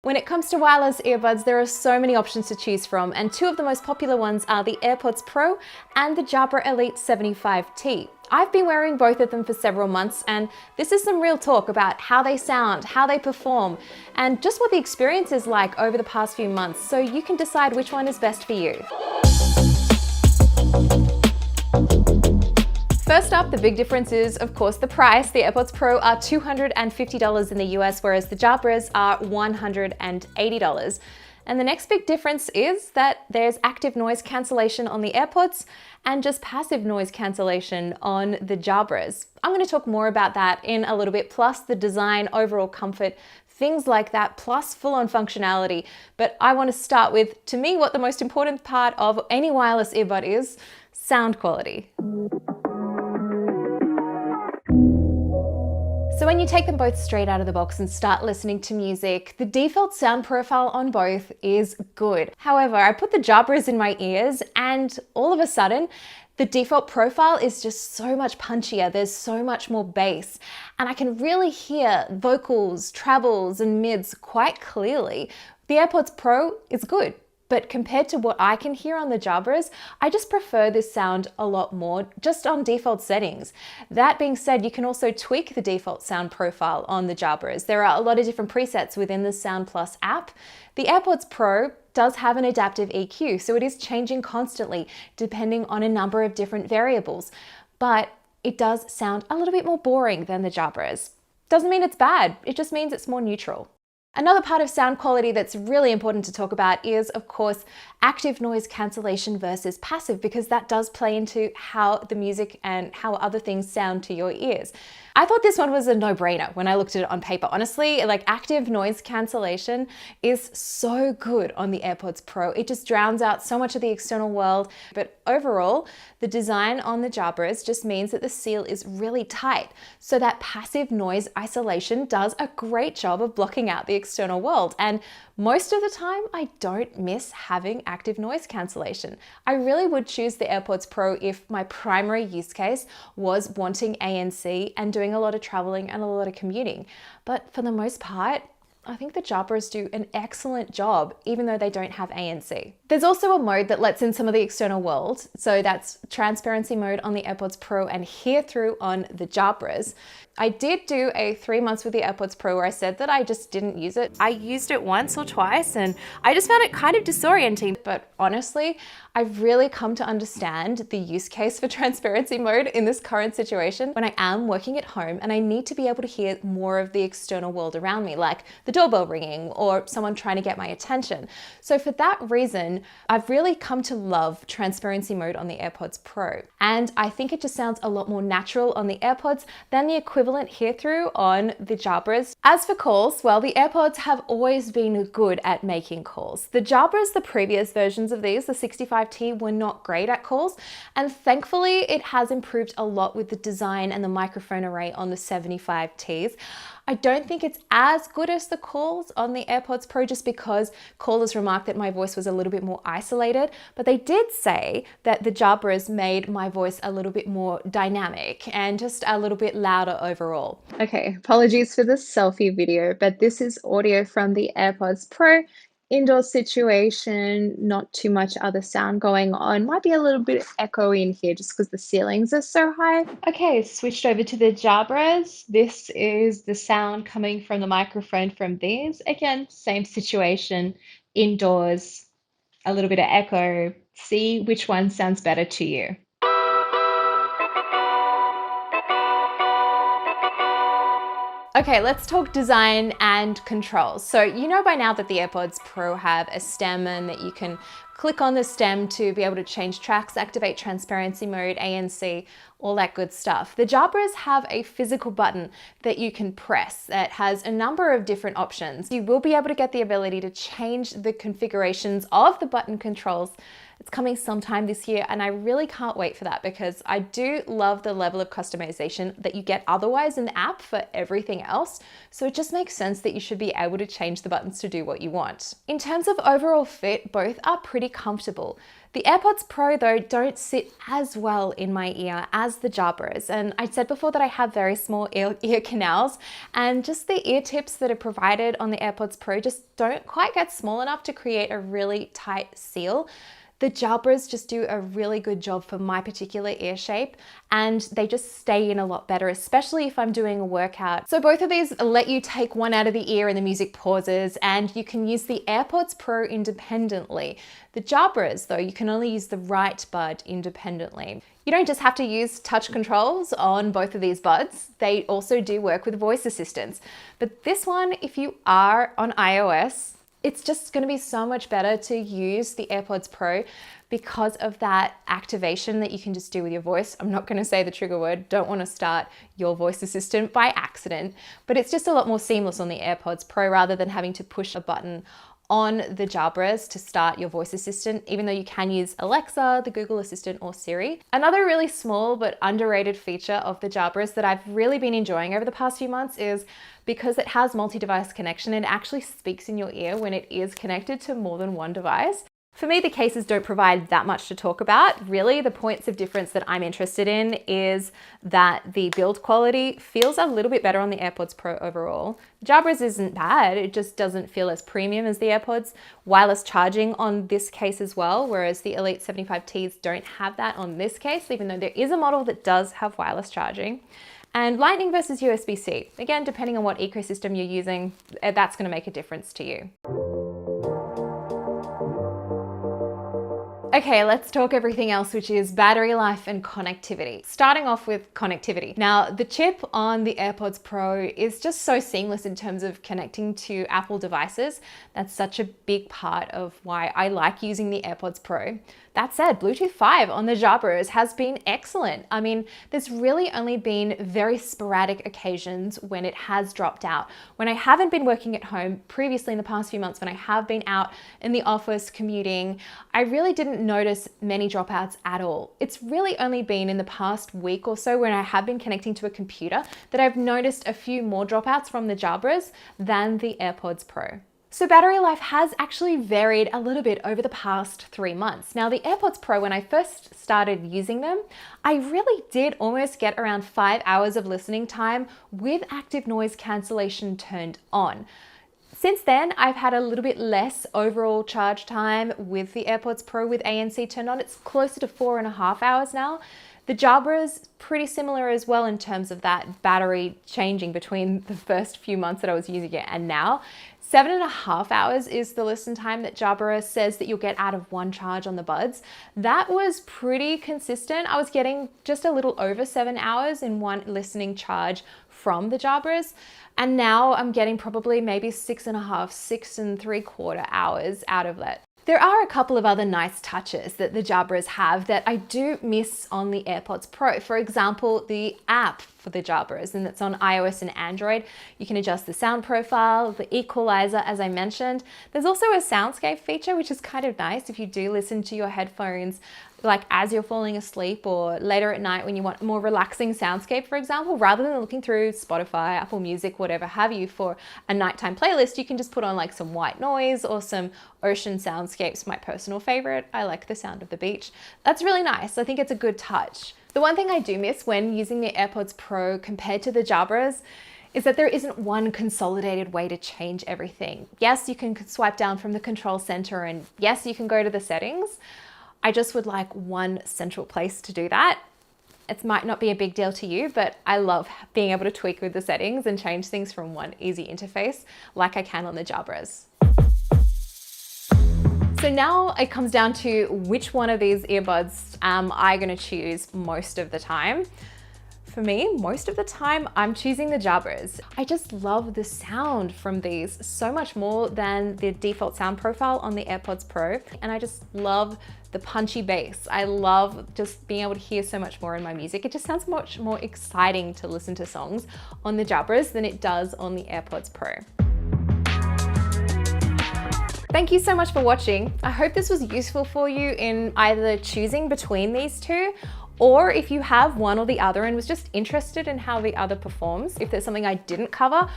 When it comes to wireless earbuds, there are so many options to choose from, and two of the most popular ones are the AirPods Pro and the Jabra Elite 75T. I've been wearing both of them for several months, and this is some real talk about how they sound, how they perform, and just what the experience is like over the past few months, so you can decide which one is best for you. First up, the big difference is, of course, the price. The AirPods Pro are $250 in the US, whereas the Jabras are $180. And the next big difference is that there's active noise cancellation on the AirPods and just passive noise cancellation on the Jabras. I'm going to talk more about that in a little bit, plus the design, overall comfort, things like that, plus full-on functionality. But I want to start with, to me, what the most important part of any wireless earbud is: sound quality. So when you take them both straight out of the box and start listening to music, the default sound profile on both is good. However, I put the Jabras in my ears and all of a sudden, the default profile is just so much punchier. There's so much more bass, and I can really hear vocals, trebles, and mids quite clearly. The AirPods Pro is good, but compared to what I can hear on the Jabras, I just prefer this sound a lot more just on default settings. That being said, you can also tweak the default sound profile on the Jabras. There are a lot of different presets within the Sound Plus app. The AirPods Pro does have an adaptive EQ, so it is changing constantly depending on a number of different variables, but it does sound a little bit more boring than the Jabras. Doesn't mean it's bad, it just means it's more neutral. Another part of sound quality that's really important to talk about is, of course, active noise cancellation versus passive, because that does play into how the music and how other things sound to your ears. I thought this one was a no-brainer when I looked at it on paper. Honestly, like, active noise cancellation is so good on the AirPods Pro. It just drowns out so much of the external world. But overall, the design on the Jabras just means that the seal is really tight, so that passive noise isolation does a great job of blocking out the external world. And most of the time, I don't miss having active noise cancellation. I really would choose the AirPods Pro if my primary use case was wanting ANC and doing a lot of traveling and a lot of commuting. But for the most part, I think the Jabras do an excellent job, even though they don't have ANC. There's also a mode that lets in some of the external world. So that's transparency mode on the AirPods Pro and hear through on the Jabras. I did do a 3 months with the AirPods Pro where I said that I just didn't use it. I used it once or twice and I just found it kind of disorienting. But honestly, I've really come to understand the use case for transparency mode in this current situation when I am working at home and I need to be able to hear more of the external world around me, like the doorbell ringing or someone trying to get my attention. So for that reason, I've really come to love transparency mode on the AirPods Pro. And I think it just sounds a lot more natural on the AirPods than the equivalent hear through on the Jabras. As for calls, well, the AirPods have always been good at making calls. The Jabras, the previous versions of these, the 65T, were not great at calls, and thankfully it has improved a lot with the design and the microphone array on the 75Ts. I don't think it's as good as the calls on the AirPods Pro just because callers remarked that my voice was a little bit more isolated, but they did say that the Jabras made my voice a little bit more dynamic and just a little bit louder overall. Okay, apologies for the selfie video, but this is audio from the AirPods Pro. Indoor situation, not too much other sound going on. Might be a little bit echoey in here just because the ceilings are so high. Okay, switched over to the Jabras. This is the sound coming from the microphone from these. Again, same situation, indoors, a little bit of echo. See which one sounds better to you. Okay, let's talk design and controls. So you know by now that the AirPods Pro have a stem and that you can click on the stem to be able to change tracks, activate transparency mode, ANC, all that good stuff. The Jabras have a physical button that you can press that has a number of different options. You will be able to get the ability to change the configurations of the button controls. It's coming sometime this year and I really can't wait for that because I do love the level of customization that you get otherwise in the app for everything else. So it just makes sense that you should be able to change the buttons to do what you want. In terms of overall fit, both are pretty pretty comfortable. The AirPods Pro though don't sit as well in my ear as the Jabras, and I said before that I have very small ear canals, and just the ear tips that are provided on the AirPods Pro just don't quite get small enough to create a really tight seal. The Jabras just do a really good job for my particular ear shape, and they just stay in a lot better, especially if I'm doing a workout. So both of these let you take one out of the ear and the music pauses, and you can use the AirPods Pro independently. The Jabras though, you can only use the right bud independently. You don't just have to use touch controls on both of these buds, they also do work with voice assistants. But this one, if you are on iOS, it's just going to be so much better to use the AirPods Pro because of that activation that you can just do with your voice. I'm not going to say the trigger word, don't want to start your voice assistant by accident, but it's just a lot more seamless on the AirPods Pro rather than having to push a button on the Jabras to start your voice assistant, even though you can use Alexa, the Google Assistant, or Siri. Another really small but underrated feature of the Jabras that I've really been enjoying over the past few months is because it has multi-device connection, it actually speaks in your ear when it is connected to more than one device. For me, the cases don't provide that much to talk about. Really, the points of difference that I'm interested in is that the build quality feels a little bit better on the AirPods Pro overall. Jabras isn't bad, it just doesn't feel as premium as the AirPods. Wireless charging on this case as well, whereas the Elite 75Ts don't have that on this case, even though there is a model that does have wireless charging. And Lightning versus USB-C. Again, depending on what ecosystem you're using, that's going to make a difference to you. Okay, let's talk everything else, which is battery life and connectivity. Starting off with connectivity. Now, the chip on the AirPods Pro is just so seamless in terms of connecting to Apple devices. That's such a big part of why I like using the AirPods Pro. That said, Bluetooth 5 on the Jabras has been excellent. I mean, there's really only been very sporadic occasions when it has dropped out. When I haven't been working at home previously in the past few months, when I have been out in the office commuting, I really didn't notice many dropouts at all. It's really only been in the past week or so when I have been connecting to a computer that I've noticed a few more dropouts from the Jabras than the AirPods Pro. So battery life has actually varied a little bit over the past 3 months. Now the AirPods Pro, when I first started using them, I really did almost get around 5 hours of listening time with active noise cancellation turned on. Since then, I've had a little bit less overall charge time with the AirPods Pro with ANC turned on. It's closer to 4.5 hours now. The Jabras, pretty similar as well in terms of that battery changing between the first few months that I was using it and now. 7.5 hours is the listen time that Jabra says that you'll get out of one charge on the buds. That was pretty consistent. I was getting just a little over 7 hours in one listening charge from the Jabras. And now I'm getting probably maybe 6.5, 6.75 hours out of that. There are a couple of other nice touches that the Jabras have that I do miss on the AirPods Pro. For example, the app for the Jabras, and it's on iOS and Android. You can adjust the sound profile, the equalizer, as I mentioned. There's also a soundscape feature, which is kind of nice if you do listen to your headphones like as you're falling asleep or later at night when you want a more relaxing soundscape, for example, rather than looking through Spotify, Apple Music, whatever have you for a nighttime playlist, you can just put on like some white noise or some ocean soundscapes, my personal favorite. I like the sound of the beach. That's really nice. I think it's a good touch. The one thing I do miss when using the AirPods Pro compared to the Jabras is that there isn't one consolidated way to change everything. Yes, you can swipe down from the control center, and yes, you can go to the settings. I just would like one central place to do that. It might not be a big deal to you, but I love being able to tweak with the settings and change things from one easy interface like I can on the Jabras. So now it comes down to which one of these earbuds am I going to choose most of the time. For me, most of the time, I'm choosing the Jabras. I just love the sound from these so much more than the default sound profile on the AirPods Pro. And I just love the punchy bass. I love just being able to hear so much more in my music. It just sounds much more exciting to listen to songs on the Jabras than it does on the AirPods Pro. Thank you so much for watching. I hope this was useful for you in either choosing between these two, or if you have one or the other and was just interested in how the other performs, if there's something I didn't cover,